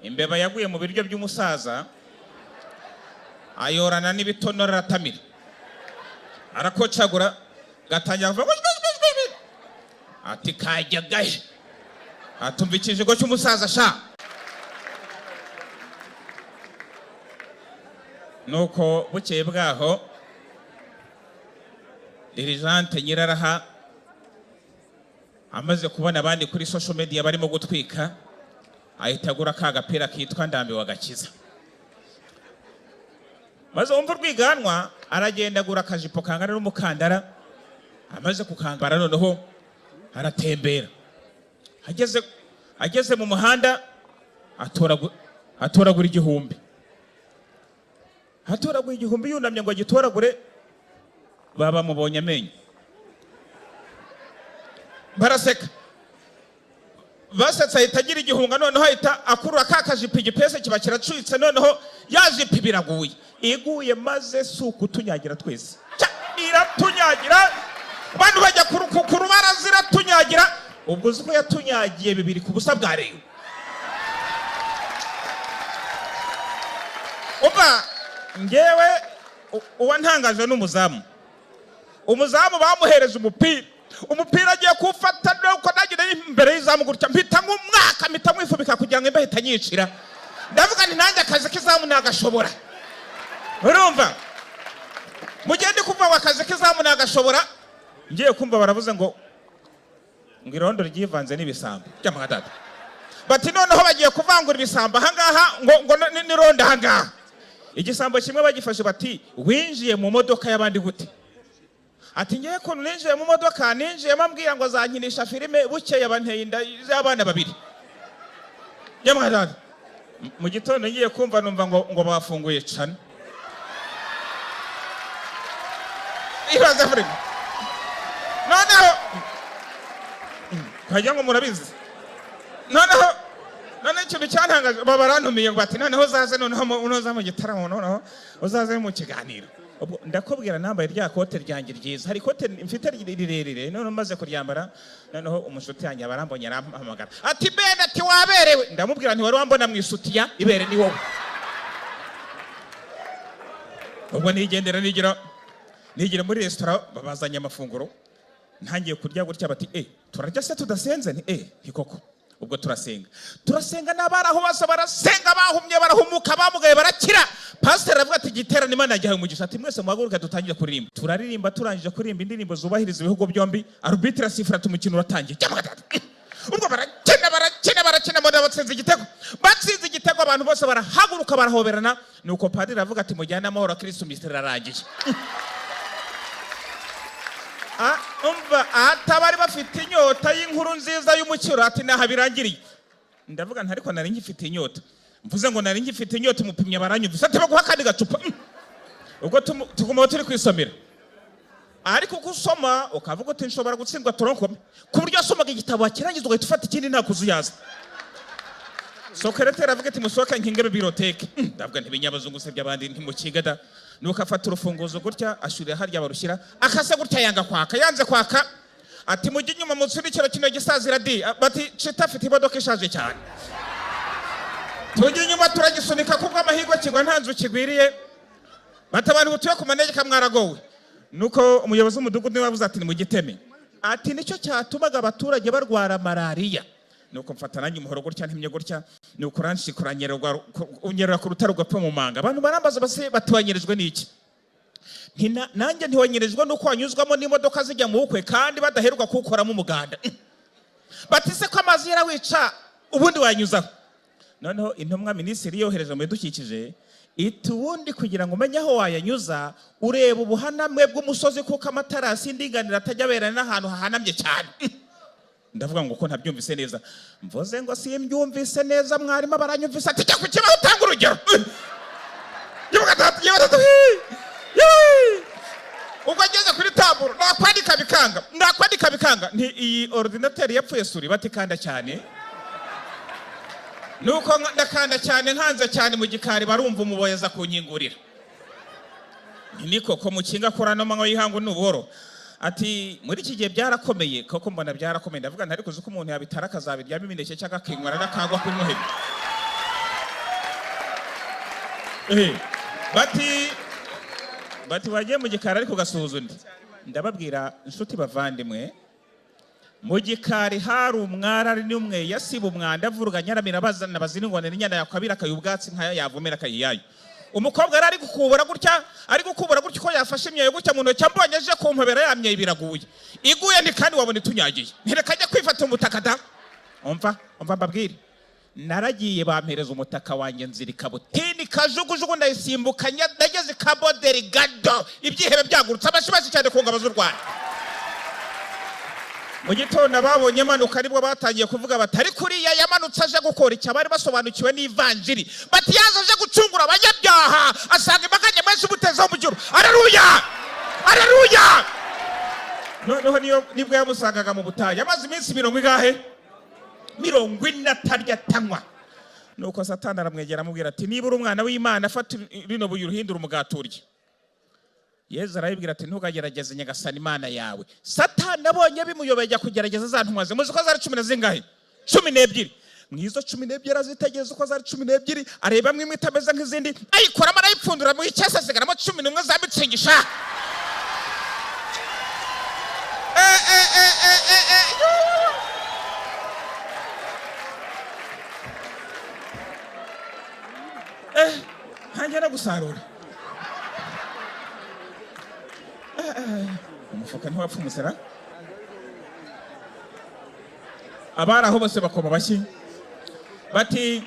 imbeba yaguye mu biryo by'umusaza ayorana n'ibitonora aratamira arakocagura gatangira kuvuga ati kajya gahe atumva ikijigo cy'umusaza sha nuko bukeye bwaho dirijante Nyiraraha amaze kubona abandi kuri social media barimo gutwika ahita agura ka gapira kitwa ndambiwe agakiza maze umva rwiganwa aragenda agura akajipo kangana n'umukandara amaze kukambara noneho aratembera ageze mu muhanda atoragura igihumbi yunamye ngo agitoragure baba mubonye amenyo baraseka basetsa ahita agira igihunga noneho ahita akurura ka kajipo igipese kiba kiracitse noneho yajipo biraguye iguye maze suku tunyagira twese iratunyagira abantu bajya ku rubaraza iratunyagira ubwo uzi ko yatunyagiye bibiri ku busa bwa reyo uba ngewe uwa ntangaje n'umuzamu bamuhereje umupira agiye kuwufata nuko nagira imbere y'izamu gutya mpita mwifubika kugira ngo imbeho itanyicira ndavuga ni nanjye akazi k'izamu nagashobora urumva mugende kumva akazi k'izamu nagashobora ngiye kumva baravuze ngo irondo ryivanze n'ibisambo by'amadada bati noneho bagiye kuvangura ibisambo ahangaha ngo n'irondo ahangaha igisambo kimwe bagifashe bati winjiye mu modoka y'abandi gute ati ngiye ko ninjiye mu modoka ninjiye mambwira ngo zankinisha filime bukeye banteye inda y'abana babiri y'amadada mu gitondo ngiye kumva numva ngo bafunguye cana ibaze filime noneho kajya ngo murabizi noneho ikintu cyantangaje barantumiye ngo bati noneho uzaze noneho unoza mu gitaramo noneho uzaze mu kiganiro ndakubwira nambaye rya kote ryanjye ryiza hari kote mfite rirerire noneho maze kuryambara noneho umushuti yanjye barambonye arampamagara ati bene ati waberewe ndamubwira nti wari wambona mu isutiya ibere ni wowe ubwo nigendera nigira muri restaurant babazanye amafunguro ntangiye kurya gutya bati turarya se tudasenze ni koko ubwo turasenga n'abaraho bose barasenga bahumye barahumuka bamugaye barakira pastor aravuga ati gitera n'Imana yagihaye umugisha ati mwese muhaguruka dutangire kuririmba turaririmba turangije kuririmba indirimbo zubahiriza ibihugu byombi arbitre asifura tumukino uratangiye ubwo barakina mbona batsinze igitego abantu bose barahaguruka barahoberana nuko padiri aravuga ati mujyane amahoro Kristo misteri arangiye umva atabari bafite inyota y'inkuru nziza y'umukiro ati naha birangiriye ndavuga nti ariko nari ngifite inyota mvuze ngo nari ngifite inyota umupimye baranyumvise ati baguha kandi gacupa ubwo tuguma turi kwisomera ariko kusoma ukavuga uti nshobora gutsindwa toronkome ku buryo asomaga igitabo akirangiza ugahita ufata ikindi nta kuzuyaza Socrates aravuga ati musohoka nkinge biblioteke ndavuga ntibinyabazo se by'abandi ntimukigada nuko afata urufunguzo gutya ashurira harya barushyira akase gutya yanze kwaka ati mujye inyuma musurikiro kino gisazira bati cita afite imodoka ishaje cyane tujye inyuma turagisunika kuko amahirwe kigwa ntanzu kigwiriye bati abantu butuye ku manegeka mwaragowe nuko umuyobozi w'umudugudu niwe wavuze ati ni mu giteme ati nicyo cyatumaga abaturage barwara malaria nuko mfata nanjye umuhoro gutya ntimye gutya nuko unyerera ku rutaro ugapfa mu manga abantu barambaza base batubanyirijwe n'iki nanjye ntiwanyirijwe nuko wanyuzwamo n'imodoka zijya mu bukwe kandi badaheruka kuwukoramo umuganda batise ko amazi yarawica ubundi wanyuzaho noneho intumwa minisitiri yohereje mu bidukikije iti ubundi kugira ngo umenye aho wayanyuza ureba ubuhanamwe bw'umusozi kuko amatarasi y'indinganire atajya aberana n'ahantu hahanamye cyane ndavuga ngo ko ntabyumvise neza mvuze ngo simbyumvise neza mwarimu baranyumvise ati cyo kukibaho utanga urugero ubwo ageze kuri taburo nakwandika bikanga iyi ordinateur yapfuye suri batikanda cyane nuko ndakanda cyane nkanze cyane mu gikari barumva umuboyeza kunyingurira niko ko mukinga korana manywa yihangu n'uboro ati muri iki gihe byarakomeye koko mbona byarakomeye ndavuga ntari kuzi ko umuntu yabitara akazabiryamo imineke cyangwa akinywara n'akagwa kuri muhebi bati wagiye mu gikari ariko gasuhuza undi. Ndababwira inshuti bavandimwe, mu gikari hari umwari n'umwe yasiba umwanda avuruga nyaramira bazana baziringwane n'inyana yakwabira akayubwatsi nkaya yavumera kayiyayo. Umukobwa ari gukubura gutya ko yafashe imyeyo gutya mu ntoki ambonye aje kumpobera yamye biraguye. Iguye ni kandi wabone tunyagiye. Ntirekajya kwifata umutaka da. Umva mbabwire. Naragiye bampereza umutaka wanjye nzirika butini kajugujugu ndayisimbukanya ndageze Cabo Delgado ibyihebe byagurutse abashibashi cyane ku ngabo z'u Rwanda. Mu gitondo babonye manuka aribwo batangiye kuvuga batari kuriya yamanutse aje gukora icyo bari basobanukiwe n'ivanjiri. Bati yaje aje gucungura abanyabyaha asanga imbaga nyamwinshi butezaho mu juru. Aleluya. Noneho nibwo yamusangaga mu butayu amaze iminsi 40 atarya tanywa. Nuko Satani aramwegera amubwira ati niba uri umwana w'Imana fata rino buye uruhindura umugaturye. Yesu arayibwira ati ntukagerageze nyagasani Imana yawe. Satani abonye bimuyobejya kugerageza za ntumwa ze muzi ko zari 10 zingahe 12. Mwizo 12 azitegeza uko zari 12 areba mwimwe itameze nk'izindi ayikoramo arayipfundura mu icyesa sigaramo 11 za mitsingisha. Hangera gusarura. Umufuka ntiwapfa umusera. Abari aho bose bakoma bashyi. Bati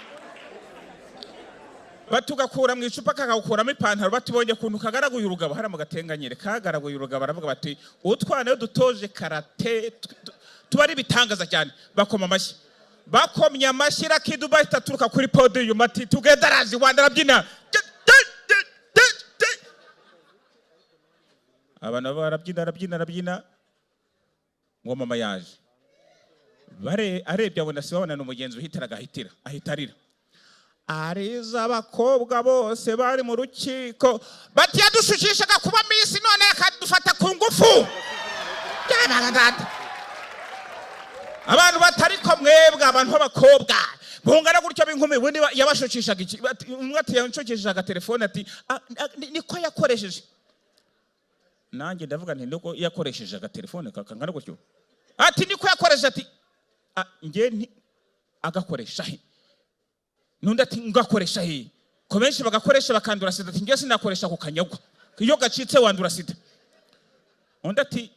batugakura mu icupa kagakuramo ipantaro batibonye kuntu kagaraguye urugabo hari mu gatenganyere kagaraguye urugabo baravuga bati utwana yo dutoje karate tubari bitangaza cyane bakoma amashyi. Bakomye amashyi rakiduba itaturuka kuri podium ati together as one arabyina. Abana barabyina ngo mama yaje. Arebye abona sibabona n'umugenzi ahitarira. Ariza abakobwa bose bari mu rukiko bati yadushukishaga kuba misi none akadufata ku ngufu. Abantu batari ko mwebwe abantu b'abakobwa bungana gutyo b'inkumi bundi yabashukishaga iki umwe ati yanshukishaga telefone ati niko yakoresheje. Nanjye ndavuga nti ndiko yakoresheje agatelefone kakangana gutyo ati niko yakoresheje ati nge nti agakoresha he nundi ati ngakoresha he ko benshi bagakoresha bakandura sida ati nge sinakoresha ku kanyagwa iyo gacitse wandura sida. Undi ati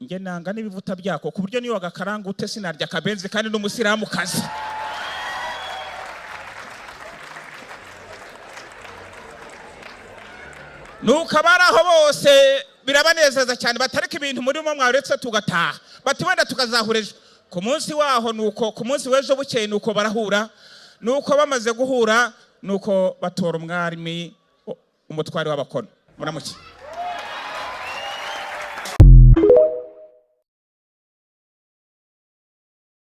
nge nanga n'ibivuta byako ku buryo niyo wagakaranga ute sinarya kabenzi kandi n'umusiramu kazi. Nuko abaraho bose birabanezeza cyane batareka ibintu murimo mwaretse tugataha. Bati wenda tukazahureje ku munsi waho. Nuko ku munsi w'ejo bukeye nuko barahura. Nuko bamaze guhura nuko batora umwami umutwari w'abakono. Muramuki.